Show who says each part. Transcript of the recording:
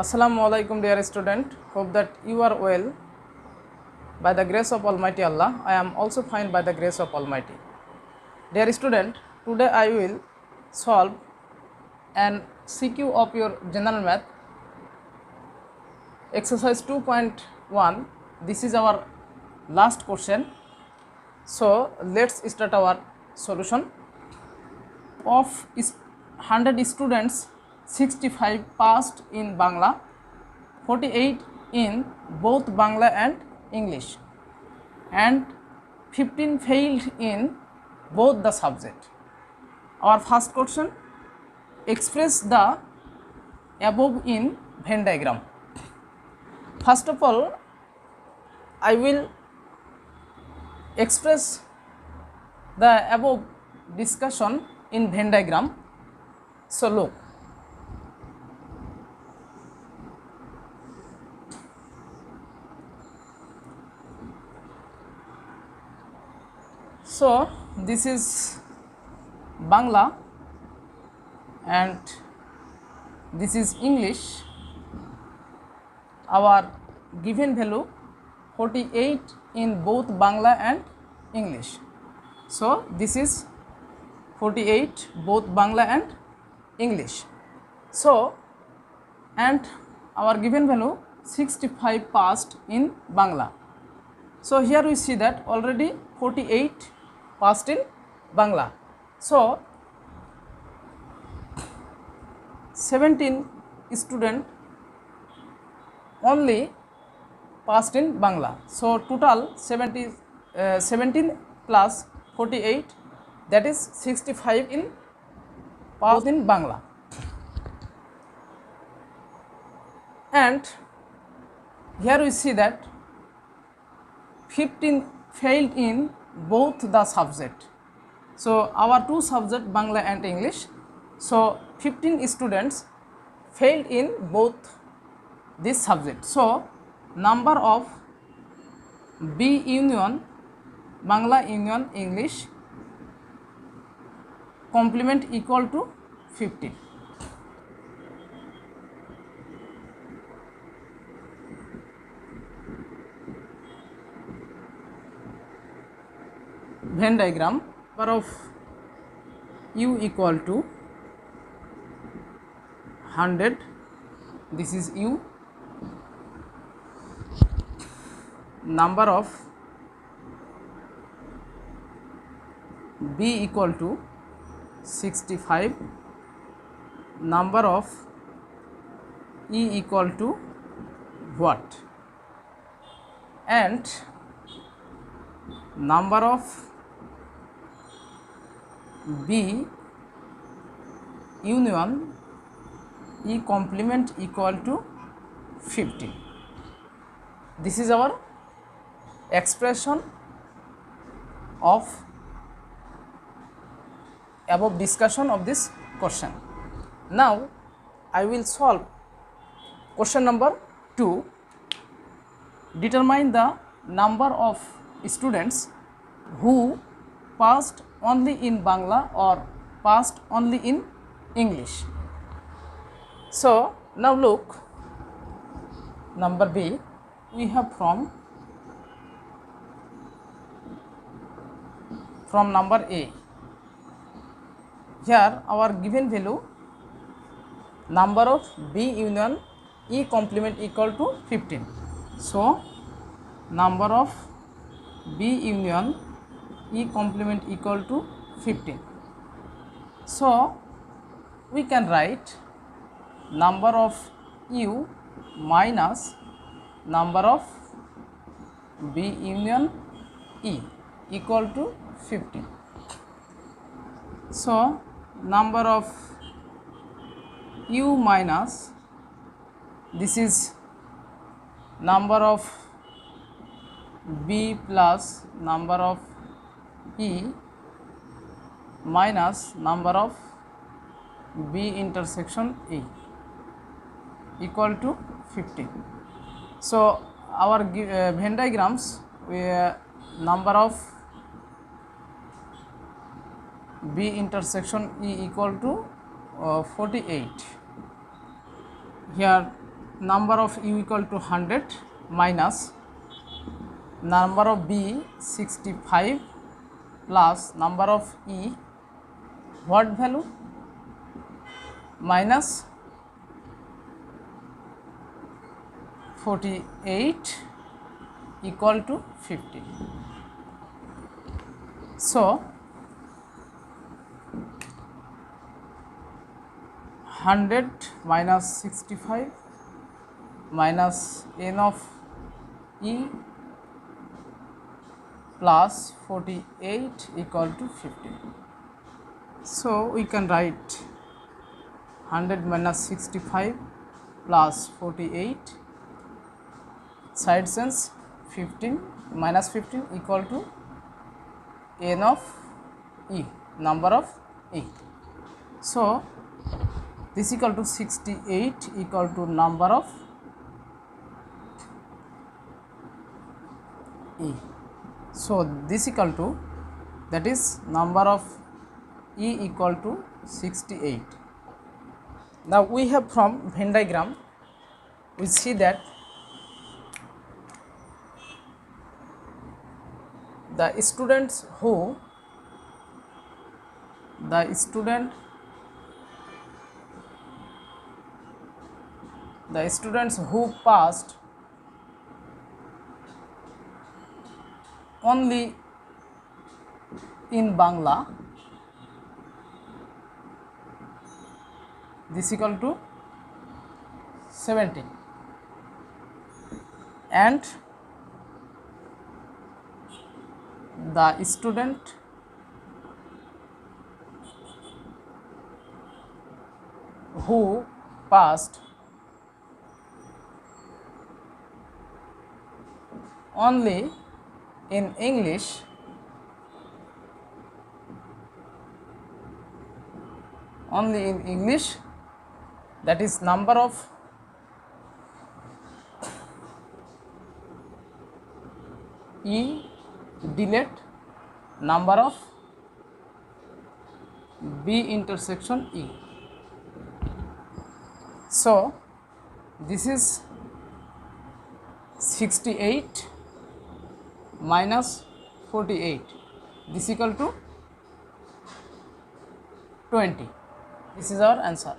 Speaker 1: Assalamu alaikum dear student, hope that you are well by the grace of Almighty Allah. I am also fine by the grace of Almighty. Dear student, today I will solve an CQ of your general math exercise 2.1. This is our last question. So let's start our solution. Of 100 students, 65 passed in Bangla, 48 in both Bangla and English, and 15 failed in both the subject. Our first question: express the above in Venn diagram. First of all, I will express the above discussion in Venn diagram. So look, so this is Bangla and this is English. Our given value 48 in both Bangla and English. So this is 48 both Bangla and English. So and our given value 65 passed in Bangla. So here we see that already 48 passed in Bangla. So 17 student only passed in Bangla. So total 17 plus 48, that is 65 in passed in Bangla. And here we see that 15 failed in both the subject. So our two subject Bangla and English. So 15 students failed in both this subject. So number of B union Bangla union English complement equal to 15. Venn diagram, number of U equal to 100, this is U. Number of B equal to 65, number of E equal to what, and number of B union E complement equal to 50. This is our expression of above discussion of this question. Now I will solve question number 2. Determine the number of students who passed only in Bangla or passed only in English. So now look, number B we have from number A. Here our given value number of B union E complement equal to 15. So number of B union E complement equal to 15. So we can write number of U minus number of B union E equal to 15. So number of U minus, this is number of B plus number of E minus number of B intersection E equal to 15. So our Venn diagrams, number of B intersection E equal to 48. Here number of u equal to 100 minus number of b 65 plus number of e what value minus 48 equal to 50. So 100 minus 65 minus n of e plus 48 equal to 50. So we can write 100 minus 65 plus 48 side sense 15 minus 15 equal to n of e, number of e. So this equal to 68 equal to number of e. So this equal to, that is number of e equal to 68. Now we have from Venn diagram we see that the students who passed only in Bangla, this equal to 17, and the student who passed only in English, that is number of e delete number of b intersection e. So this is 68 minus 48, this equal to 20. This is our answer.